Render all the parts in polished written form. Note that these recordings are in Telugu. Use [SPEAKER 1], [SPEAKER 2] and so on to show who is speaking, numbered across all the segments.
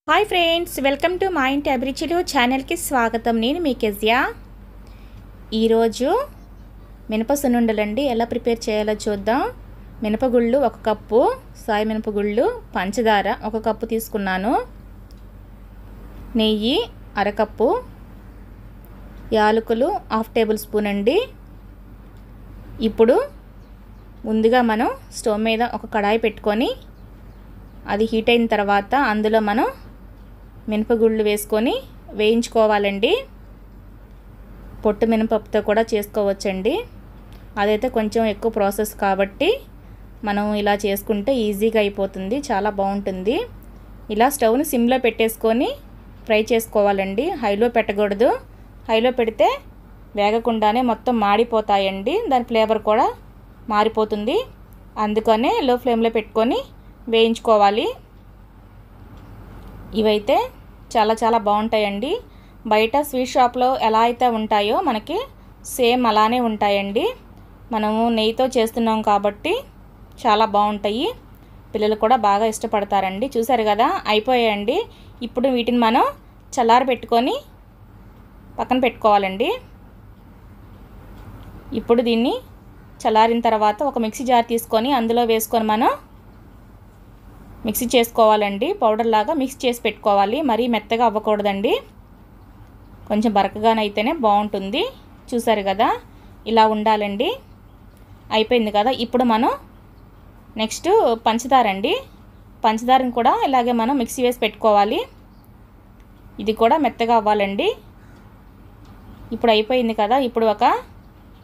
[SPEAKER 1] हाय फ्रेंड्स वेलकम टू మా ఇంటి అభిరుచులు ఛానల్ కి స్వాగతం। నేను మీ కెజియా। ఈ రోజు మినప సున్నుండలండి ఎలా ప్రిపేర్ చేయాలో చూద్దాం। మినపగుళ్ళు 1 కప్పు, సాయి మినపగుళ్ళు, పంచదార 1 కప్పు తీసుకున్నాను, నెయ్యి 1/2 కప్పు, యాలకులు 1/2 టేబుల్ స్పూన్ అండి। ఇప్పుడు ముందుగా మనం స్టవ్ మీద ఒక కడాయి పెట్టుకొని అది హీట్ అయిన తర్వాత అందులో మనం మినపగుళ్ళు వేసుకొని వేయించుకోవాలండి। పొట్టు మినపప్పుతో కూడా చేసుకోవచ్చండి, అదైతే కొంచెం ఎక్కువ ప్రాసెస్ కాబట్టి మనం ఇలా చేసుకుంటే ఈజీగా అయిపోతుంది, చాలా బాగుంటుంది। ఇలా స్టవ్ని సిమ్లో పెట్టేసుకొని ఫ్రై చేసుకోవాలండి, హైలో పెట్టకూడదు। హైలో పెడితే వేగకుండానే మొత్తం మాడిపోతాయండి, దాని ఫ్లేవర్ కూడా మారిపోతుంది। అందుకనే లో ఫ్లేమ్లో పెట్టుకొని వేయించుకోవాలి। ఇవైతే చాలా బాగుంటాయండి, బయట స్వీట్ షాప్లో ఎలా అయితే ఉంటాయో మనకి సేమ్ అలానే ఉంటాయండి। మనము నెయ్యితో చేస్తున్నాం కాబట్టి చాలా బాగుంటాయి, పిల్లలు కూడా బాగా ఇష్టపడతారండి। చూసారు కదా, అయిపోయాయండి। ఇప్పుడు వీటిని మనం చల్లారి పెట్టుకొని పక్కన పెట్టుకోవాలండి। ఇప్పుడు దీన్ని చల్లారిన తర్వాత ఒక మిక్సీ జార్ తీసుకొని అందులో వేసుకొని మనం మిక్సీ చేసుకోవాలండి, పౌడర్ లాగా మిక్స్ చేసి పెట్టుకోవాలి, మరీ మెత్తగా అవ్వకూడదండి, కొంచెం బరకగానైతేనే బాగుంటుంది। చూసారు కదా, ఇలా ఉండాలండి। అయిపోయింది కదా, ఇప్పుడు మనం నెక్స్ట్ పంచదార అండి, పంచదారని కూడా ఇలాగే మనం మిక్సీ వేసి పెట్టుకోవాలి, ఇది కూడా మెత్తగా అవ్వాలండి। ఇప్పుడు అయిపోయింది కదా, ఇప్పుడు ఒక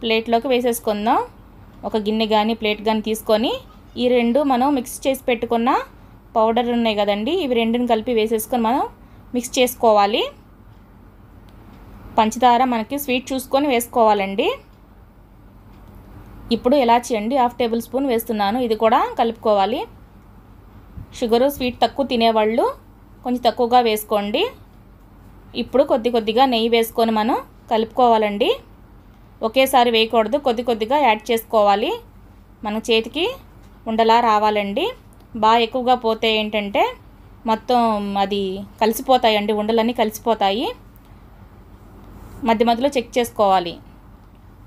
[SPEAKER 1] ప్లేట్లోకి వేసేసుకుందాం। ఒక గిన్నె కానీ ప్లేట్ కానీ తీసుకొని ఈ రెండు మనం మిక్స్ చేసి పెట్టుకున్న పౌడర్ ఉన్నాయి కదండి, ఇవి రెండుని కలిపి వేసేసుకొని మనం మిక్స్ చేసుకోవాలి। పంచదార మనకి స్వీట్ చూసుకొని వేసుకోవాలండి। ఇప్పుడు ఇలాచీ అండి 1/2 టేబుల్ స్పూన్ వేస్తున్నాను, ఇది కూడా కలుపుకోవాలి। షుగరు స్వీట్ తక్కువ తినేవాళ్ళు కొంచెం తక్కువగా వేసుకోండి। ఇప్పుడు కొద్దిగా నెయ్యి వేసుకొని మనం కలుపుకోవాలండి, ఒకేసారి వేయకూడదు, కొద్దిగా యాడ్ చేసుకోవాలి, మన చేతికి ఉండలా రావాలండి। బాగా ఎక్కువగా పోతే ఏంటంటే మొత్తం అది కలిసిపోతాయండి, ఉండలన్నీ కలిసిపోతాయి, మధ్యలో చెక్ చేసుకోవాలి।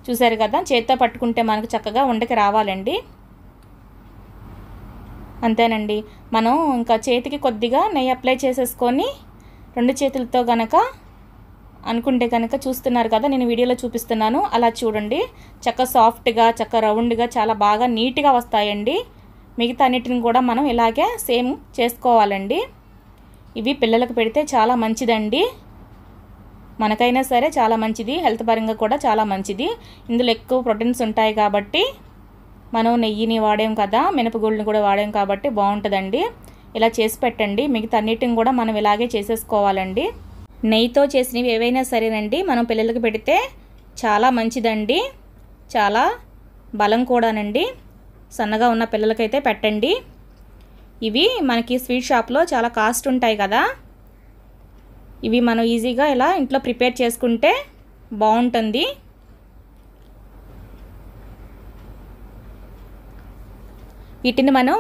[SPEAKER 1] చూసారు కదా, చేత్తో పట్టుకుంటే మనకు చక్కగా ఉండకి రావాలండి, అంతేనండి। మనం ఇంకా చేతికి కొద్దిగా నెయ్యి అప్లై చేసేసుకొని రెండు చేతులతో గనక అనుకుంటే కనుక చూస్తున్నారు కదా, నేను వీడియోలో చూపిస్తున్నాను, అలా చూడండి, చక్క సాఫ్ట్గా చక్క రౌండ్గా చాలా బాగా నీట్గా వస్తాయండి। మిగతా అన్నిటిని కూడా మనం ఇలాగే సేమ్ చేసుకోవాలండి। ఇవి పిల్లలకు పెడితే చాలా మంచిదండి, మనకైనా సరే చాలా మంచిది, హెల్త్ పరంగా కూడా చాలా మంచిది, ఇందులో ఎక్కువ ప్రోటీన్స్ ఉంటాయి కాబట్టి మనం నెయ్యిని వాడాం కదా, మినపగుళ్ళని కూడా వాడాం కాబట్టి బాగుంటుందండి। ఇలా చేసి పెట్టండి, మిగతా అన్నిటిని కూడా మనం ఇలాగే చేసేసుకోవాలండి। నెయ్యితో చేసినవి ఏవైనా సరేనండి మనం పిల్లలకు పెడితే చాలా మంచిదండి, చాలా బలం కూడానండి, సన్నగా ఉన్న పిల్లలకైతే పెట్టండి। ఇవి మనకి స్వీట్ షాప్లో చాలా కాస్ట్ ఉంటాయి కదా, ఇవి మనం ఈజీగా ఇలా ఇంట్లో ప్రిపేర్ చేసుకుంటే బాగుంటుంది। వీటిని మనం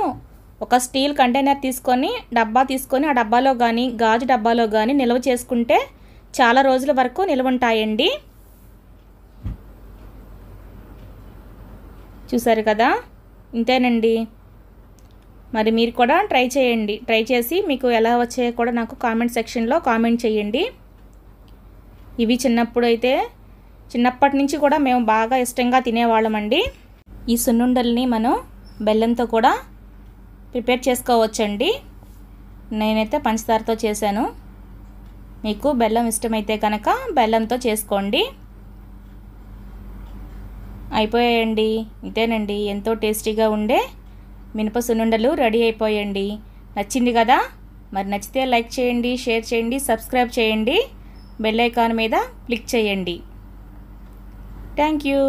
[SPEAKER 1] ఒక స్టీల్ కంటైనర్ తీసుకొని డబ్బా తీసుకొని ఆ డబ్బాలో కానీ గాజు డబ్బాలో కానీ నిల్వ చేసుకుంటే చాలా రోజుల వరకు నిల్వ ఉంటాయండి। చూసారు కదా, ఇంతేనండి, మరి మీరు కూడా ట్రై చేయండి, ట్రై చేసి మీకు ఎలా వచ్చాయో కూడా నాకు కామెంట్ సెక్షన్లో కామెంట్ చేయండి। ఇవి చిన్నప్పటి నుంచి కూడా మేము బాగా ఇష్టంగా తినేవాళ్ళమండి। ఈ సున్నుండల్ని మనం బెల్లంతో కూడా ప్రిపేర్ చేసుకోవచ్చండి, నేనైతే పంచదారతో చేశాను, మీకు బెల్లం ఇష్టమైతే కనుక బెల్లంతో చేసుకోండి। అయిపోయాయండి, ఇంతేనండి, ఎంతో టేస్టీగా ఉండే మినప సున్నుండలు రెడీ అయిపోయాయండి। నచ్చింది కదా, మరి నచ్చితే లైక్ చేయండి, షేర్ చేయండి, సబ్స్క్రైబ్ చేయండి, బెల్ ఐకాన్ మీద క్లిక్ చేయండి। Thank you.